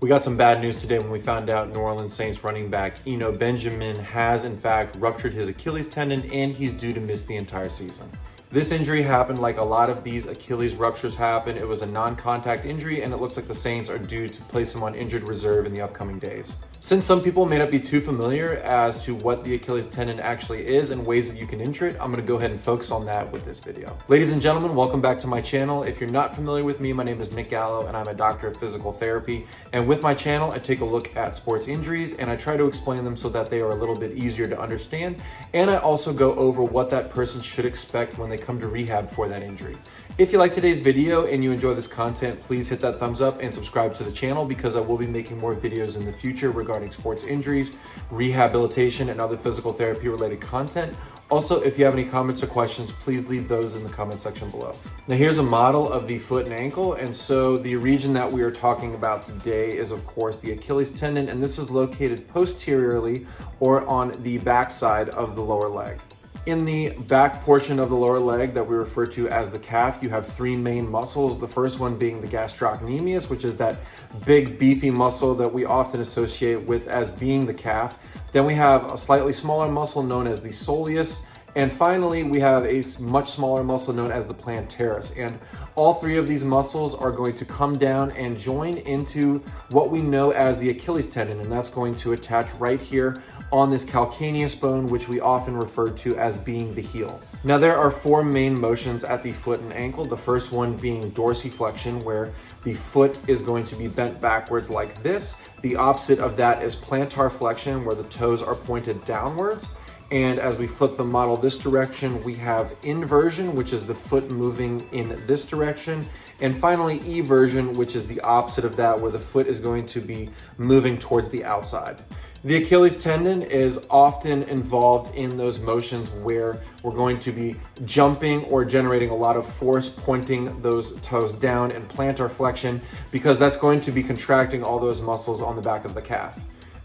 We got some bad news today when we found out New Orleans Saints running back Eno Benjamin has in fact ruptured his Achilles tendon and he's due to miss the entire season. This injury happened like a lot of these Achilles ruptures happen. It was a non-contact injury and it looks like the Saints are due to place him on injured reserve in the upcoming days. Since some people may not be too familiar as to what the Achilles tendon actually is and ways that you can injure it, I'm going to go ahead and focus on that with this video. Ladies and gentlemen, welcome back to my channel. If you're not familiar with me, my name is Gallo and I'm a doctor of physical therapy. And with my channel, I take a look at sports injuries and I try to explain them so that they are a little bit easier to understand. And I also go over what that person should expect when they come to rehab for that injury. If you like today's video and you enjoy this content, please hit that thumbs up and subscribe to the channel because I will be making more videos in the future regarding sports injuries, rehabilitation, and other physical therapy related content. Also, if you have any comments or questions, please leave those in the comment section below. Now here's a model of the foot and ankle. And so the region that we are talking about today is of course the Achilles tendon, and this is located posteriorly or on the back side of the lower leg. In the back portion of the lower leg that we refer to as the calf, you have three main muscles. The first one being the gastrocnemius, which is that big beefy muscle that we often associate with as being the calf. Then we have a slightly smaller muscle known as the soleus. And finally, we have a much smaller muscle known as the plantaris. And all three of these muscles are going to come down and join into what we know as the Achilles tendon. And that's going to attach right here on this calcaneus bone, which we often refer to as being the heel. Now there are four main motions at the foot and ankle. The first one being dorsiflexion, where the foot is going to be bent backwards like this. The opposite of that is plantar flexion, where the toes are pointed downwards. And as we flip the model this direction, we have inversion, which is the foot moving in this direction. And finally, eversion, which is the opposite of that, where the foot is going to be moving towards the outside. The Achilles tendon is often involved in those motions where we're going to be jumping or generating a lot of force pointing those toes down in plantar flexion, because that's going to be contracting all those muscles on the back of the calf.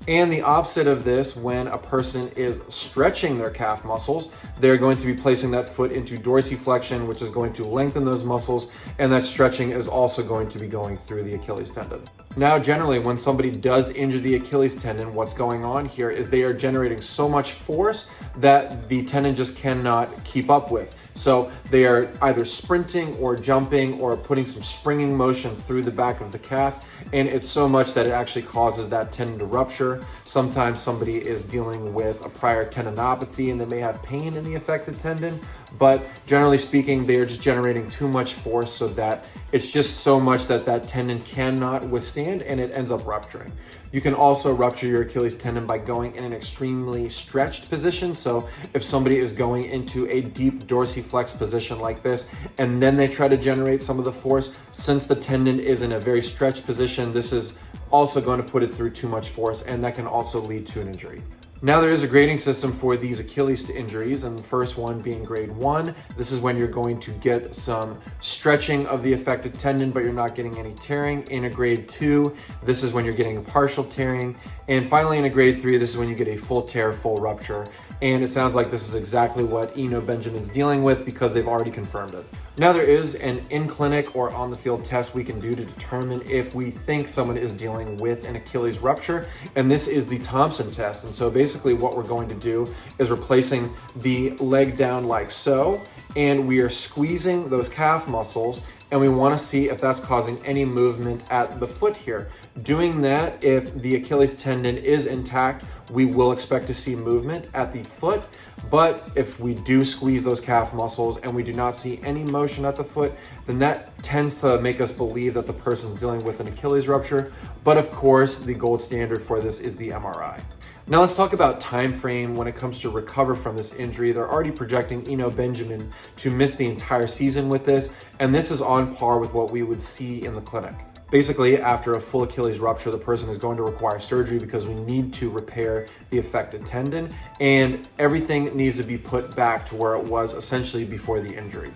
And the opposite of this, when a person is stretching their calf muscles, they're going to be placing that foot into dorsiflexion, which is going to lengthen those muscles, and that stretching is also going to be going through the Achilles tendon. Now, generally, when somebody does injure the Achilles tendon, what's going on here is they are generating so much force that the tendon just cannot keep up with. So they are either sprinting or jumping or putting some springing motion through the back of the calf, and it's so much that it actually causes that tendon to rupture. Sometimes somebody is dealing with a prior tendinopathy and they may have pain in the affected tendon, but generally speaking, they are just generating too much force so that it's just so much that that tendon cannot withstand and it ends up rupturing. You can also rupture your Achilles tendon by going in an extremely stretched position. So if somebody is going into a deep dorsiflex position like this, and then they try to generate some of the force, since the tendon is in a very stretched position, this is also going to put it through too much force, and that can also lead to an injury. Now there is a grading system for these Achilles injuries, and the first one being grade 1. This is when you're going to get some stretching of the affected tendon, but you're not getting any tearing. In a grade 2, this is when you're getting a partial tearing. And finally in a grade 3, this is when you get a full tear, full rupture. And it sounds like this is exactly what Eno Benjamin's dealing with because they've already confirmed it. Now there is an in-clinic or on-the-field test we can do to determine if we think someone is dealing with an Achilles rupture, and this is the Thompson test. And so basically what we're going to do is we're placing the leg down like so, and we are squeezing those calf muscles, and we want to see if that's causing any movement at the foot here. Doing that, if the Achilles tendon is intact, we will expect to see movement at the foot. But if we do squeeze those calf muscles and we do not see any motion at the foot, then that tends to make us believe that the person's dealing with an Achilles rupture. But of course, the gold standard for this is the MRI. Now let's talk about time frame when it comes to recover from this injury. They're already projecting Eno Benjamin to miss the entire season with this, and this is on par with what we would see in the clinic. Basically, after a full Achilles rupture, the person is going to require surgery because we need to repair the affected tendon, and everything needs to be put back to where it was essentially before the injury.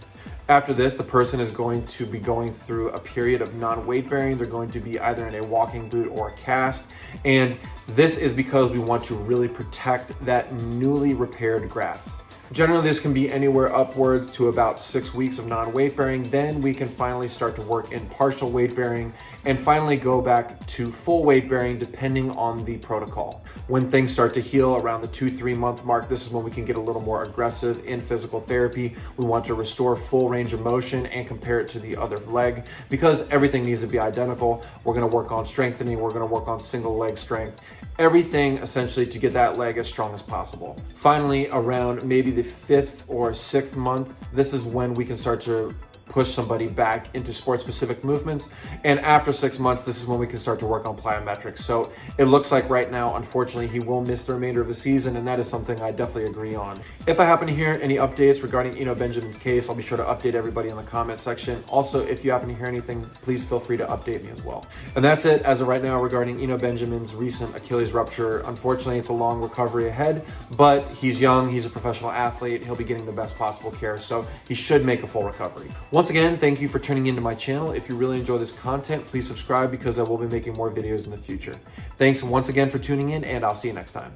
After this, the person is going to be going through a period of non-weight bearing. They're going to be either in a walking boot or a cast. And this is because we want to really protect that newly repaired graft. Generally, this can be anywhere upwards to about 6 weeks of non-weight bearing. Then we can finally start to work in partial weight bearing. and finally go back to full weight bearing depending on the protocol. When things start to heal around the 2-3 month mark, this is when we can get a little more aggressive in physical therapy. We want to restore full range of motion and compare it to the other leg because everything needs to be identical. We're going to work on strengthening, we're going to work on single leg strength, everything essentially to get that leg as strong as possible. Finally, around maybe the 5th or 6th month, this is when we can start to push somebody back into sport-specific movements. And after 6 months, this is when we can start to work on plyometrics. So it looks like right now, unfortunately, he will miss the remainder of the season, and that is something I definitely agree on. If I happen to hear any updates regarding Eno Benjamin's case, I'll be sure to update everybody in the comment section. Also, if you happen to hear anything, please feel free to update me as well. And that's it as of right now regarding Eno Benjamin's recent Achilles rupture. Unfortunately, it's a long recovery ahead, but he's young, he's a professional athlete, he'll be getting the best possible care, so he should make a full recovery. Once again, thank you for tuning into my channel. If you really enjoy this content, please subscribe because I will be making more videos in the future. Thanks once again for tuning in, and I'll see you next time.